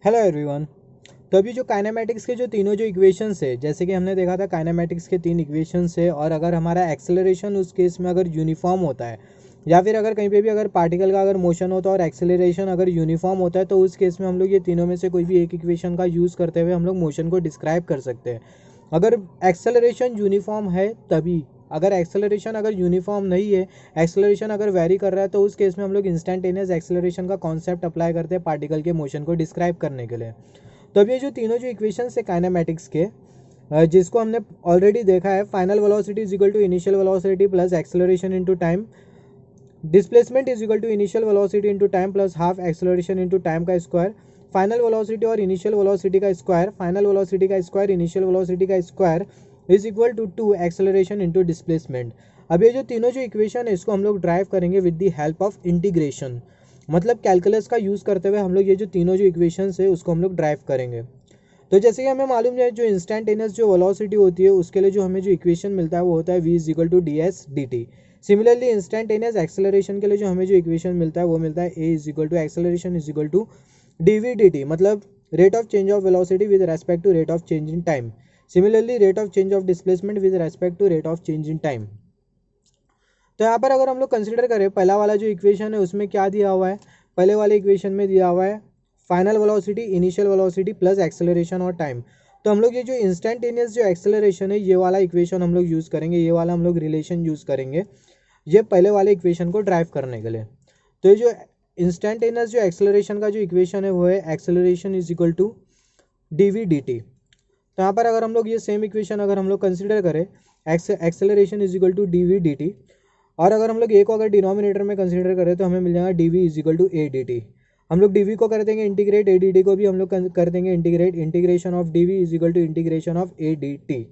Hello everyone. तो अभी जो काइनेमैटिक्स के जो तीनों जो इक्वेशंस है, जैसे कि हमने देखा था काइनेमैटिक्स के तीन इक्वेशंस है, और अगर हमारा एक्सेलरेशन उस केस में अगर यूनिफॉर्म होता है या फिर अगर कहीं पे भी अगर पार्टिकल का अगर मोशन होता है और एक्सेलरेशन अगर यूनिफॉर्म होता है, तो उस केस में हम लोग ये तीनों में से कोई भी एक इक्वेशन का यूज़ करते हुए हम लोग मोशन को डिस्क्राइब कर सकते हैं। अगर एक्सेलरेशन यूनिफॉर्म है तभी, अगर एक्सेलरेशन अगर यूनिफॉर्म नहीं है, एक्सेलरेशन अगर वेरी कर रहा है, तो उस केस में हम लोग इंस्टेंटेनियस एक्सेलरेशन का कॉन्सेप्ट अप्लाई करते हैं पार्टिकल के मोशन को डिस्क्राइब करने के लिए। तो अब ये जो तीनों जो इक्वेशंस है काइनेमैटिक्स के, जिसको हमने ऑलरेडी देखा है, final velocity is equal to initial velocity plus acceleration into time, displacement is equal to initial velocity into time plus half acceleration into time का स्क्वायर, फाइनल वेलोसिटी और इनिशियल वेलोसिटी का square, final velocity का square initial velocity का square is equal to 2 acceleration into displacement. अब ये जो तीनों जो इक्वेशन है इसको हम लोग ड्राइव करेंगे with the help of integration, मतलब कैलकुलस का यूज़ करते हुए हम लोग ये जो तीनों जो इक्वेशंस है उसको हम लोग ड्राइव करेंगे। तो जैसे कि हमें मालूम है, जो इंस्टेंटेनियस जो वेलोसिटी होती है उसके लिए जो हमें जो इक्वेशन मिलता है वो होता है v is equal to D S D T. Similarly instantaneous acceleration के लिए जो हमें जो इक्वेशन मिलता है वो मिलता है a is equal to acceleration is equal to D we D t, मतलब rate of change of velocity with respect to rate of change in time. Similarly rate of change of displacement with respect to rate of change in time. तो यहाँ पर अगर हम लोग consider करें पहला वाला जो इक्वेशन है उसमें क्या दिया हुआ है, पहले वाले इक्वेशन में दिया हुआ है final velocity initial velocity plus acceleration और टाइम। तो हम लोग ये जो इंस्टेंटेनियस जो एक्सेलरेशन है ये वाला इक्वेशन हम लोग यूज़ करेंगे, ये वाला हम लोग रिलेशन यूज़ करेंगे ये पहले वाले इक्वेशन को ड्राइव करने के लिए। तो ये जो इंस्टेंटेनियस जो एक्सेलरेशन का जो इक्वेशन है वो है acceleration is equal to D we D T. तो यहाँ पर अगर हम लोग ये सेम इक्वेशन अगर हम लोग कंसिडर करें acceleration is equal to D we D T, और अगर हम लोग ए को अगर डिनोमिनेटर में कंसीडर करें तो हमें मिल जाएगा D V is equal to A D T. हम लोग डी वी को कर देंगे इंटीग्रेट, ए डी टी को भी हम लोग कर देंगे integrate, integration of D V is equal to integration of A D T.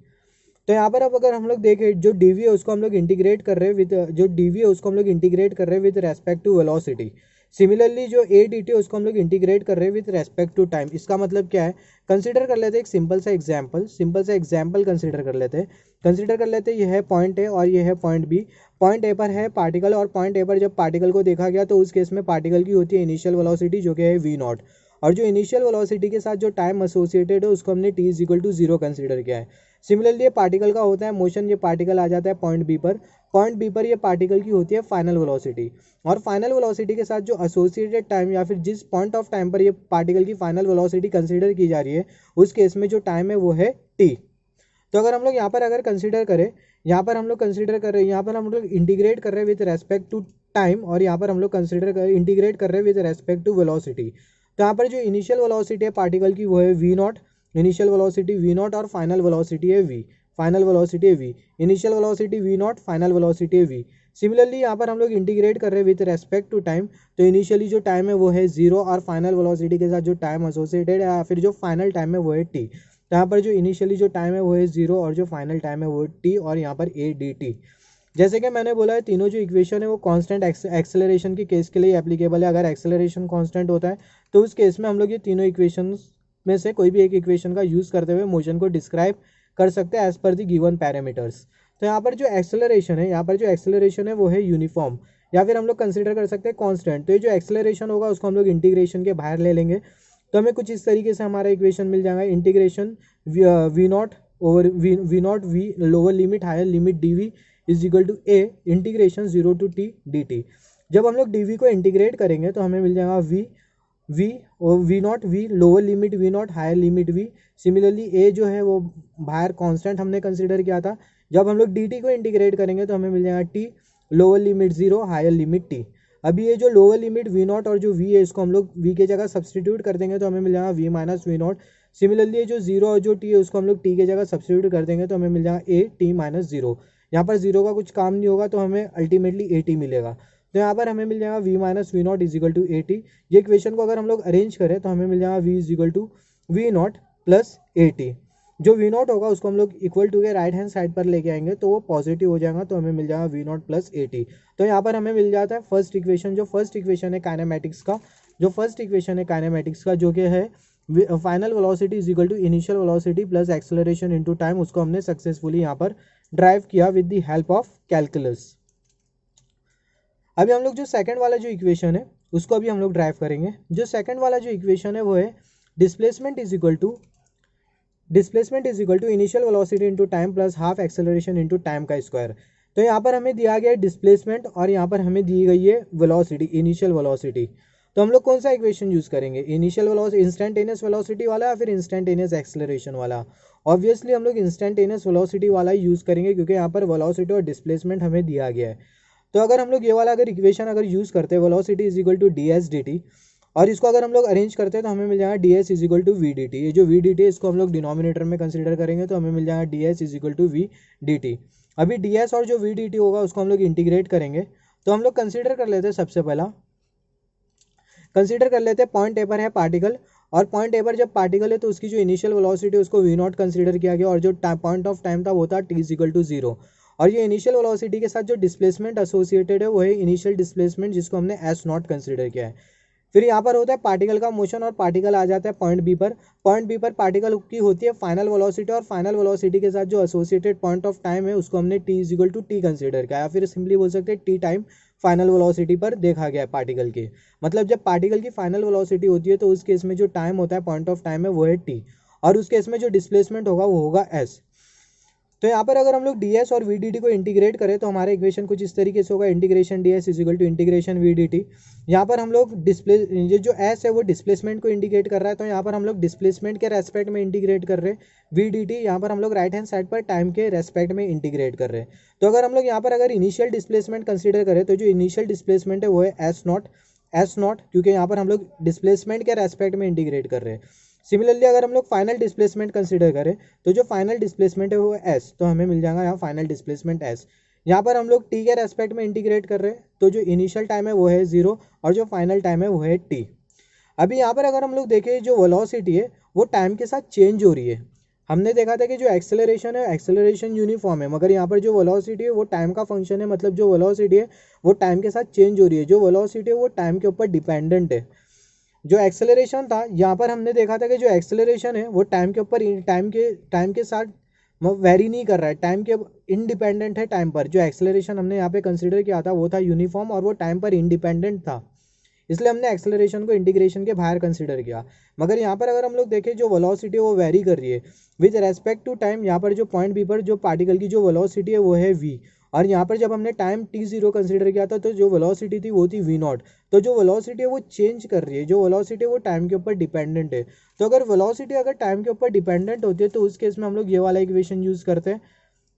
तो यहाँ पर अब अगर हम लोग देखें जो डी वी है उसको हम लोग इंटीग्रेट कर रहे हैं विद, जो डी वी है उसको हम लोग इंटीग्रेट कर रहे हैं with respect to velocity. Similarly जो ए डी टी उसको हम लोग इंटीग्रेट कर रहे हैं विद रेस्पेक्ट टू टाइम। इसका मतलब क्या है, कंसिडर कर लेते हैं एक सिंपल सा एग्जाम्पल कंसिडर कर लेते हैं। कंसिडर कर लेते हैं ये है पॉइंट ए और ये है पॉइंट बी। पॉइंट ए पर है पार्टिकल, और पॉइंट ए पर जब पार्टिकल को देखा गया तो उस केस में पार्टिकल की होती है इनिशियल वेलोसिटी जो कि है वी नॉट, और जो इनिशियल वेलोसिटी के साथ जो टाइम एसोसिएटेड है उसको हमने T is equal to zero consider किया है। सिमिलरली ये पार्टिकल का होता है मोशन, ये पार्टिकल आ जाता है पॉइंट बी पर, पॉइंट बी पर ये पार्टिकल की होती है फाइनल वेलोसिटी, और फाइनल वेलोसिटी के साथ जो एसोसिएटेड टाइम या फिर जिस पॉइंट ऑफ टाइम पर ये पार्टिकल की फाइनल वेलोसिटी कंसीडर की जा रही है उस केस में जो टाइम है वो है टी। तो अगर हम लोग यहाँ पर अगर कंसीडर करें, यहाँ पर हम लोग कंसीडर कर रहे हैं, यहाँ पर हम लोग इंटीग्रेट कर रहे हैं विद रेस्पेक्ट टू टाइम, और यहाँ पर हम लोग कंसीडर कर इंटीग्रेट कर रहे हैं विद रेस्पेक्ट टू वेलोसिटी। तो यहाँ पर जो इनिशियल वेलोसिटी है पार्टिकल की वो है V naught, initial velocity V naught, और फाइनल वेलोसिटी है वी, फाइनल वेलोसिटी है V, initial velocity V naught, final velocity है वी। सिमिलरली यहाँ पर हम लोग इंटीग्रेट कर रहे हैं विद रेस्पेक्ट टू टाइम, तो इनिशियली जो टाइम है वो है जीरो, और फाइनल वेलोसिटी के साथ जो टाइम एसोसिएटेड है या फिर जो फाइनल टाइम है वो है टी। तो यहाँ पर जो इनिशियली जो टाइम है वो है जीरो, और जो फाइनल टाइम है वो टी, और यहाँ पर ए डी टी। जैसे कि मैंने बोला है तीनों जो इक्वेशन है वो कांस्टेंट एक्सेलरेशन के केस के लिए एप्लीकेबल है। अगर एक्सेलरेशन कांस्टेंट होता है तो उस केस में हम लोग ये तीनों इक्वेशन में से कोई भी एक इक्वेशन का यूज़ करते हुए मोशन को डिस्क्राइब कर सकते हैं as per the given parameters. तो यहाँ पर जो एक्सेलरेशन है, यहाँ पर जो एक्सेलरेशन है वो है यूनिफॉर्म, या फिर हम लोग कंसिडर कर सकते हैं कांस्टेंट। तो ये जो एक्सेलरेशन होगा उसको हम लोग इंटीग्रेशन के बाहर ले लेंगे, तो हमें कुछ इस तरीके से हमारा इक्वेशन मिल जाएगा, integration V naught over V naught we lower limit higher limit D V is equal to A integration zero to T D T. जब हम लोग डी वी को इंटीग्रेट करेंगे तो हमें मिल जाएगा वी और v naught we lower limit we naught higher limit v. Similarly a जो है वो बाहर कांस्टेंट हमने कंसीडर किया था, जब हम लोग डी टी को इंटीग्रेट करेंगे तो हमें मिल जाएगा T lower limit zero higher limit T. अभी ये जो लोअर लिमिट वी नॉट और जो वी है इसको हम लोग वी के जगह सब्सटीट्यूट कर देंगे तो हमें मिल जाएगा V minus we naught. Similarly ये जो जीरो और जो टी है उसको हम लोग टी के जगह सब्सटीट्यूट कर देंगे तो हमें मिल जाएगा ए टी माइनस जीरो। यहाँ पर जीरो का कुछ काम नहीं होगा तो हमें अल्टीमेटली ए टी मिलेगा। तो यहाँ पर हमें मिल जाएगा V minus we naught is equal to A T. ये इक्वेशन को अगर हम लोग अरेंज करें तो हमें मिल जाएगा V is equal to V naught plus A T. जो वी नॉट होगा उसको हम लोग इक्वल टू के राइट हैंड साइड पर लेके आएंगे तो वो पॉजिटिव हो जाएगा, तो हमें मिल जाएगा V naught plus A T. तो यहाँ पर हमें मिल जाता है फर्स्ट इक्वेशन, जो फर्स्ट इक्वेशन है काइनेमैटिक्स का, जो फर्स्ट इक्वेशन है काइनेमैटिक्स का जो कि है final velocity is equal to initial velocity plus acceleration into time, उसको हमने सक्सेसफुली यहाँ पर ड्राइव किया with the help of calculus. अभी हम लोग जो सेकंड वाला जो इक्वेशन है उसको अभी हम लोग ड्राइव करेंगे। जो सेकंड वाला जो इक्वेशन है वो है displacement is equal to initial velocity into time plus half acceleration into time का स्क्वायर। तो यहाँ पर हमें दिया गया है डिस्प्लेसमेंट और यहाँ पर हमें दी गई है वेलोसिटी, इनिशियल वेलोसिटी। तो हम लोग कौन सा इक्वेशन यूज़ करेंगे, इनिशियल वेलोसिटी इंस्टेंटेनियस वेलोसिटी वाला या फिर इंस्टेंटेनियस एक्सेलरेशन वाला? ऑब्वियसली हम लोग इंस्टेंटेनियस वेलोसिटी वाला ही यूज़ करेंगे, क्योंकि यहाँ पर वेलोसिटी और डिस्प्लेसमेंट हमें दिया गया है। तो अगर हम लोग ये वाला अगर इक्वेशन अगर यूज़ करते हैं, velocity is equal to D S D T, और इसको अगर हम लोग अरेंज करते हैं तो हमें मिल जाएगा D S is equal to we D T. ये जो वी डी टी है इसको हम लोग डिनोमिनेटर में कंसिडर करेंगे तो हमें मिल जाएगा D S is equal to we D T. अभी डी एस और जो वी डी टी होगा उसको हम लोग इंटीग्रेट करेंगे। तो हम लोग कंसिडर कर लेते हैं, सबसे पहला कंसिडर कर लेते हैं पॉइंट ए पर है पार्टिकल, और पॉइंट ए पर जब पार्टिकल है तो उसकी जो इनिशियल वेलोसिटी है उसको वी नॉट कंसिडर किया गया, और जो पॉइंट ऑफ टाइम था वो था T is equal to zero. और ये इनिशियल वेलोसिटी के साथ जो डिस्प्लेसमेंट एसोसिएटेड है वो है इनिशियल डिस्प्लेसमेंट, जिसको हमने एस नॉट कंसिडर किया है। फिर यहाँ पर होता है पार्टिकल का मोशन, और पार्टिकल आ जाता है पॉइंट बी पर। पॉइंट बी पर पार्टिकल की होती है फाइनल वेलोसिटी, और फाइनल वेलोसिटी के साथ जो एसोसिएटेड पॉइंट ऑफ टाइम है उसको हमने T is equal to T consider किया, या फिर सिंपली बोल सकते हैं टी टाइम फाइनल वेलोसिटी पर देखा गया है पार्टिकल के। मतलब जब पार्टिकल की फाइनल वेलोसिटी होती है तो उस केस में जो टाइम होता है, पॉइंट ऑफ टाइम है, वो है टी, और उस केस में जो डिस्प्लेसमेंट होगा वो होगा एस। तो यहाँ पर अगर हम लोग डी एस और वी डी टी को इंटीग्रेट करें तो हमारा इक्वेशन कुछ इस तरीके से होगा, integration D S is equal to integration V D T. यहाँ पर हम लोग ये जो एस है वो डिस्प्लेसमेंट को इंडिकेट कर रहा है, तो यहाँ पर हम लोग डिस्प्लेसमेंट के रेस्पेक्ट में इंटीग्रेट कर रहे हैं। वी डी टी यहाँ पर हम लोग राइट हैंड साइड पर टाइम के रेस्पेक्ट में इंटीग्रेट कर रहे हैं। तो अगर हम लोग यहाँ पर अगर इनिशियल डिस्प्लेसमेंट कंसिडर करें तो जो इनिशियल डिस्प्लेसमेंट है वो है एस नॉट, क्योंकि यहाँ पर हम लोग डिस्प्लेसमेंट के रेस्पेक्ट में इंटीग्रेट कर रहे हैं। सिमिलरली अगर हम लोग फाइनल डिस्प्लेसमेंट कंसिडर करें तो जो फाइनल डिस्प्लेसमेंट है वो एस, तो हमें मिल जाएगा यहाँ फाइनल डिस्प्लेसमेंट एस। यहाँ पर हम लोग टी के रेस्पेक्ट में इंटीग्रेट कर रहे हैं, तो जो इनिशियल टाइम है वो है जीरो और जो फाइनल टाइम है वो है टी। अभी यहाँ पर अगर हम लोग देखें जो वेलोसिटी है वो टाइम के साथ चेंज हो रही है। हमने देखा था कि जो एक्सेलरेशन है, एक्सेलरेशन यूनिफॉर्म है, मगर यहाँ पर जो वेलोसिटी है वो टाइम का फंक्शन है। मतलब जो वेलोसिटी है वो टाइम के साथ चेंज हो रही है, जो वेलोसिटी है वो टाइम के ऊपर डिपेंडेंट है। जो एक्सेलरेशन था यहाँ पर हमने देखा था कि जो एक्सेलरेशन है वो टाइम के ऊपर टाइम के साथ वेरी नहीं कर रहा है, टाइम के इंडिपेंडेंट है टाइम पर। जो एक्सेलरेशन हमने यहाँ पे कंसिडर किया था वो था यूनिफॉर्म और वो टाइम पर इंडिपेंडेंट था, इसलिए हमने एक्सेलरेशन को इंटीग्रेशन के बाहर कंसिडर किया। मगर यहाँ पर अगर हम लोग देखें जो वेलोसिटी है वो वेरी कर रही है विद रेस्पेक्ट टू टाइम। यहाँ पर जो पॉइंट बी पर जो पार्टिकल की जो वेलोसिटी है वो है वी, और यहाँ पर जब हमने टाइम टी जीरो कंसिडर किया था तो जो वेलोसिटी थी वो थी वी नॉट। तो जो वेलोसिटी है वो चेंज कर रही है, जो वेलोसिटी है वो टाइम के ऊपर डिपेंडेंट है। तो अगर वेलोसिटी अगर टाइम के ऊपर डिपेंडेंट होती है तो उस केस में हम लोग ये वाला इक्वेशन यूज़ करते हैं।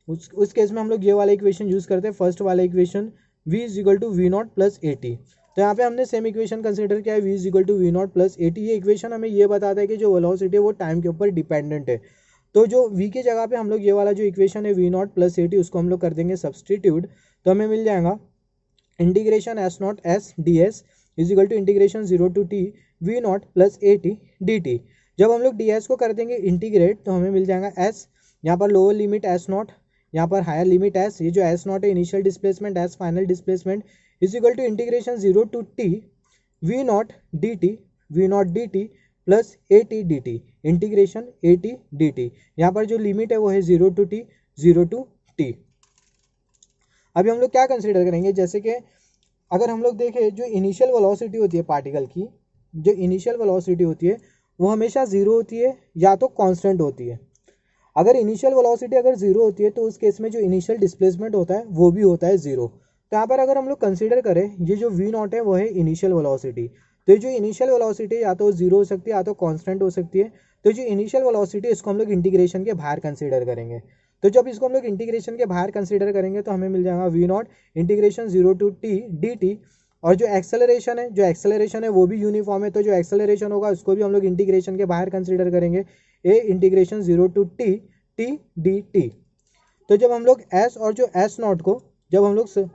उस केस में हम लोग ये वाला इक्वेशन यूज़ करते हैं, फर्स्ट वाला equation v is equal to V naught plus A T. तो यहाँ पे हमने सेम इक्वेशन कंसिडर किया है, v is equal to V naught plus A T. ये इक्वेशन हमें ये बताता है कि जो वेलोसिटी है वो टाइम के ऊपर डिपेंडेंट है। तो जो v की जगह पे हम लोग ये वाला जो इक्वेशन है V naught plus A T उसको हम लोग कर देंगे सब्सटीट्यूट। तो हमें मिल जाएगा integration S naught S D S is equal to integration zero to T V naught plus A T D T. जब हम लोग डी एस को कर देंगे इंटीग्रेट तो हमें मिल जाएगा एस, यहाँ पर लोअर लिमिट एस नॉट, यहाँ पर हायर लिमिट एस, ये जो एस नॉट है initial displacement, S final displacement is equal to integration zero to T V naught D T plus A T D T, integration A T D T. यहाँ पर जो limit है वो है zero to T. अभी हम लोग क्या कंसिडर करेंगे, जैसे कि अगर हम लोग देखें जो इनिशियल वेलोसिटी होती है पार्टिकल की, जो इनिशियल वेलोसिटी होती है वो हमेशा जीरो होती है या तो कांस्टेंट होती है। अगर इनिशियल वेलोसिटी अगर जीरो होती है तो उस केस में जो इनिशियल डिस्प्लेसमेंट होता है वो भी होता है जीरो। तो यहाँ पर अगर हम लोग कंसीडर करें ये जो वी नॉट है वो है इनिशियल वेलोसिटी, तो ये जो इनिशियल वेलोसिटी या तो जीरो हो सकती है या तो कांस्टेंट हो सकती है। तो जो इनिशियल वेलोसिटी इसको हम लोग इंटीग्रेशन के बाहर कंसीडर करेंगे। तो जब इसको हम लोग इंटीग्रेशन के बाहर कंसीडर करेंगे तो हमें मिल जाएगा V naught integration zero to T D T. और जो एक्सेलरेशन है वो भी यूनिफॉर्म है, तो जो एक्सेलरेशन होगा उसको भी हम लोग इंटीग्रेशन के बाहर कंसीडर करेंगे, a integration zero to T D T. तो जब हम लोग एस और जो एस नॉट को जब हम लोग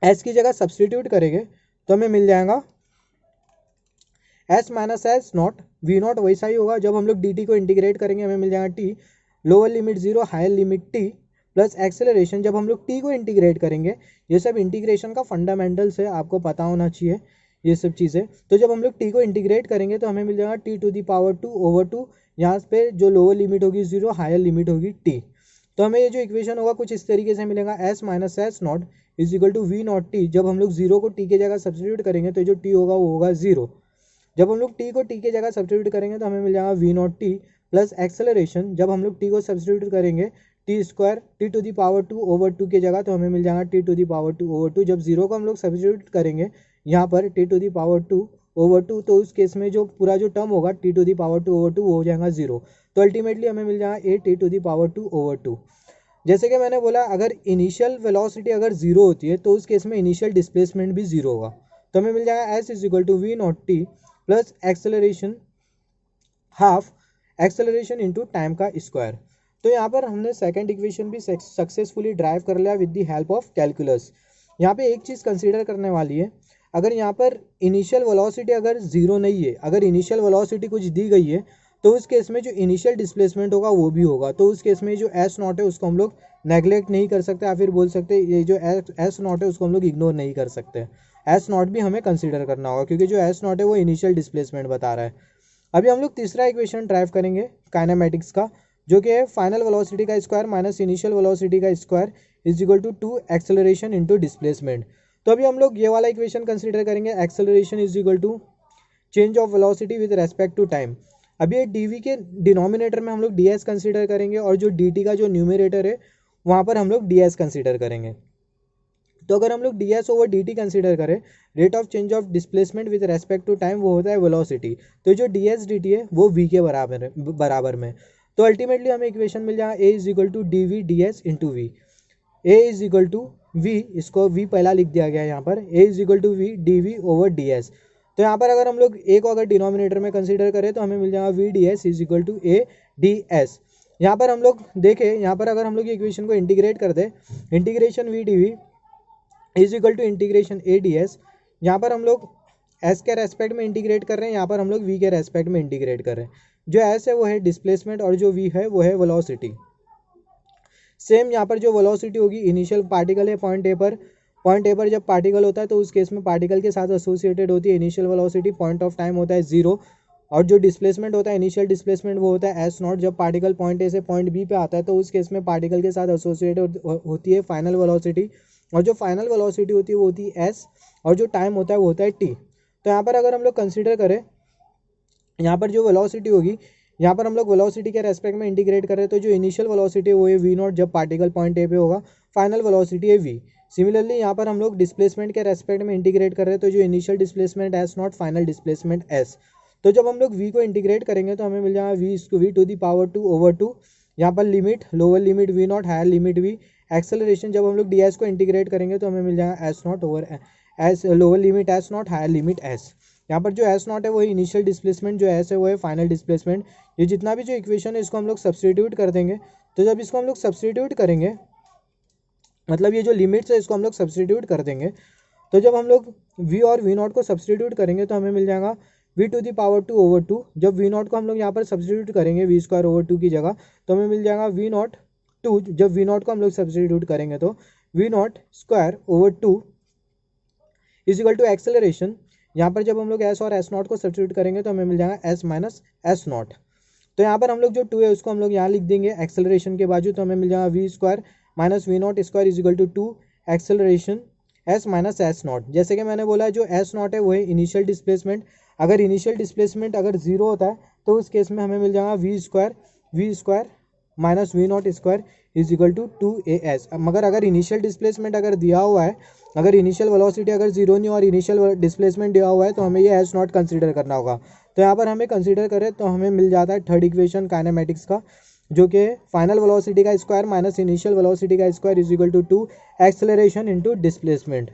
एस की जगह सब्सटीट्यूट करेंगे तो हमें मिल जाएगा S minus S naught, V naught वैसा ही होगा। जब हम लोग डी टी को इंटीग्रेट करेंगे हमें मिल जाएगा T lower limit zero higher limit T plus acceleration. जब हम लोग टी को इंटीग्रेट करेंगे, ये सब इंटीग्रेशन का फंडामेंटल्स है, आपको पता होना चाहिए ये सब चीज़ें। तो जब हम लोग टी को इंटीग्रेट करेंगे तो हमें मिल जाएगा T to the power two over two, यहाँ पे जो लोअर लिमिट होगी जीरो हायर लिमिट होगी टी। तो हमें ये जो इक्वेशन होगा कुछ इस तरीके से मिलेगा, S minus S naught is equal to V naught T. जब हम लोग जीरो को टी की जगह सब्सटीट्यूट करेंगे तो जो टी होगा वो होगा जीरो। जब हम लोग टी को टी की जगह सब्स्टिट्यूट करेंगे तो हमें मिल जाएगा V naught T plus acceleration, जब हम लोग टी को सब्स्टिट्यूट करेंगे T square T to the power 2 over 2 की जगह तो हमें मिल जाएगा T to the power 2 over 2। जब जीरो को हम लोग सब्स्टिट्यूट करेंगे यहाँ पर T to the power 2 over 2, तो उस केस में जो पूरा जो टर्म होगा T to the power 2 over 2 वो हो जाएगा जीरो। तो अल्टीमेटली हमें मिल जाएगा A T to the power 2 over 2। जैसे कि मैंने बोला अगर इनिशियल वेलोसिटी अगर जीरो होती है तो उस केस में इनिशियल डिस्प्लेसमेंट भी जीरो होगा। तो हमें मिल जाएगा S is equal to V naught T plus acceleration half acceleration into time का स्क्वायर। तो यहाँ पर हमने सेकंड इक्वेशन भी सक्सेसफुली ड्राइव कर लिया with the help of calculus. यहाँ पे एक चीज़ कंसीडर करने वाली है, अगर यहाँ पर इनिशियल वेलोसिटी अगर जीरो नहीं है, अगर इनिशियल वेलोसिटी कुछ दी गई है तो उस केस में जो इनिशियल डिस्प्लेसमेंट होगा वो भी होगा। तो उस केस में जो एस नॉट है उसको हम लोग नेगलेक्ट नहीं कर सकते, या फिर बोल सकते ये जो एस नॉट है उसको हम लोग इग्नोर नहीं कर सकते। एस नॉट भी हमें कंसीडर करना होगा क्योंकि जो एस नॉट है वो इनिशियल डिस्प्लेसमेंट बता रहा है। अभी हम लोग तीसरा इक्वेशन ड्राइव करेंगे काइनेमेटिक्स का, जो कि है फाइनल वेलोसिटी का स्क्वायर माइनस इनिशियल वेलोसिटी का square is equal to 2 acceleration into displacement. तो अभी हम लोग ये वाला इक्वेशन कंसीडर करेंगे, acceleration is equal to change of velocity with respect to time. अभी ये डी के डिनोमिनेटर में हम लोग डी एस कंसिडर करेंगे और जो डी टी का जो न्यूमरेटर है वहाँ पर हम लोग डी एस कंसिडर करेंगे। तो अगर हम लोग D s over d t consider करें, rate of change of displacement with respect to time, वो होता है वेलोसिटी। तो जो डी एस डी टी है वो वी के बराबर में। तो अल्टीमेटली हमें इक्वेशन मिल जाएगा a is equal to D we D s into v. A is equal to v, इसको वी पहला लिख दिया गया है यहाँ पर, a is equal to we D v over d s. तो यहाँ पर अगर हम लोग ए को अगर डिनोमिनेटर में कंसीडर करें तो हमें मिल जाएगा V D S is equal to A D S. यहाँ पर हम लोग देखें, यहाँ पर अगर हम लोग इक्वेशन को इंटीग्रेट कर दें, integration V D V is equal to integration A D S. यहाँ पर हम लोग एस के रेस्पेक्ट में इंटीग्रेट कर रहे हैं, यहाँ पर हम लोग वी के रेस्पेक्ट में इंटीग्रेट कर रहे हैं। जो एस है वो है डिस्प्लेसमेंट और जो वी है वो है वेलोसिटी। सेम यहाँ पर जो वेलोसिटी होगी, इनिशियल पार्टिकल है पॉइंट ए पर, पॉइंट ए पर जब पार्टिकल होता है तो उस केस में पार्टिकल के साथ एसोसिएटेड होती है initial velocity, point of time होता है जीरो, और जो डिस्प्लेसमेंट होता है इनिशियल डिस्प्लेसमेंट वो होता है एस नॉट। जब पार्टिकल पॉइंट ए से पॉइंट बी पे आता है तो उस केस में पार्टिकल के साथ एसोसिएटेड होती है फाइनल वेलोसिटी, और जो फाइनल वेलोसिटी होती है वो होती है एस, और जो टाइम होता है वो होता है टी। तो यहाँ पर अगर हम लोग कंसिडर करें, यहाँ पर जो वेलोसिटी होगी, यहाँ पर हम लोग वेलोसिटी के रेस्पेक्ट में इंटीग्रेट करें तो जो इनिशियल वेलोसिटी है वो है वी नॉट जब पार्टिकल पॉइंट ए पे होगा, फाइनल वेलोसिटी है वी। सिमिलरली यहाँ पर हम लोग डिस्प्लेसमेंट के रेस्पेक्ट में इंटीग्रेट कर रहे हैं तो जो initial displacement S not, final displacement S. तो जब हम लोग वी को इंटीग्रेट करेंगे तो हमें मिल जाएगा V to the power 2 over 2। यहाँ पर limit, lower limit we naught, higher limit V. Acceleration जब हम लोग डी एस को इंटीग्रेट करेंगे तो हमें मिल जाएगा s naught over s, lower limit s naught, higher limit s. यहाँ पर जो एस नॉट है वही इनिशियल डिस्प्लेसमेंट, जो एस है वो है फाइनल डिस्प्लेसमेंट। ये जितना भी जो इक्वेशन है इसको हम लोग सब्स्टिट्यूट कर देंगे। तो जब इसको हम लोग सब्स्टिट्यूट करेंगे, मतलब ये जो लिमिट्स है इसको हम लोग सब्स्टिट्यूट कर देंगे, तो जब हम लोग v और v नॉट को सब्स्टिट्यूट करेंगे तो हमें मिल जाएगा v to the power 2 over 2। जब v नॉट को हम लोग यहाँ पर सब्स्टिट्यूट करेंगे v स्क्वायर ओवर 2 की जगह तो हमें मिल जाएगा v नॉट 2। जब v नॉट को हम लोग सब्स्टिट्यूट करेंगे तो v naught square over 2 is equal to acceleration. यहाँ पर जब हम लोग s और s नॉट को सब्स्टिट्यूट करेंगे तो हमें मिल जाएगा s माइनस s नॉट। तो यहाँ पर हम लोग जो 2 है उसको हम लोग यहाँ लिख देंगे एक्सेलरेशन के बाजू, तो हमें मिल जाएगा v square minus we naught square is equal to 2 acceleration s minus S naught. जैसे कि मैंने बोला जो एस नॉट है वो है इनिशियल डिस्प्लेसमेंट। अगर इनिशियल डिस्प्लेसमेंट अगर जीरो होता है तो उस केस में हमें मिल जाएगा v square minus we naught square is equal to 2as। मगर अगर इनिशियल डिस्प्लेसमेंट अगर दिया हुआ है, अगर इनिशियल वेलोसिटी अगर जीरो नहीं और इनिशियल डिस्प्लेसमेंट दिया हुआ है तो हमें ये एस नॉट कंसिडर करना होगा। तो यहाँ पर हमें कंसिडर करें तो हमें मिल जाता है थर्ड इक्वेशन काइनेमेटिक्स का, जो कि फाइनल वेलोसिटी का स्क्वायर माइनस इनिशियल वेलोसिटी का square is equal to 2 acceleration into displacement.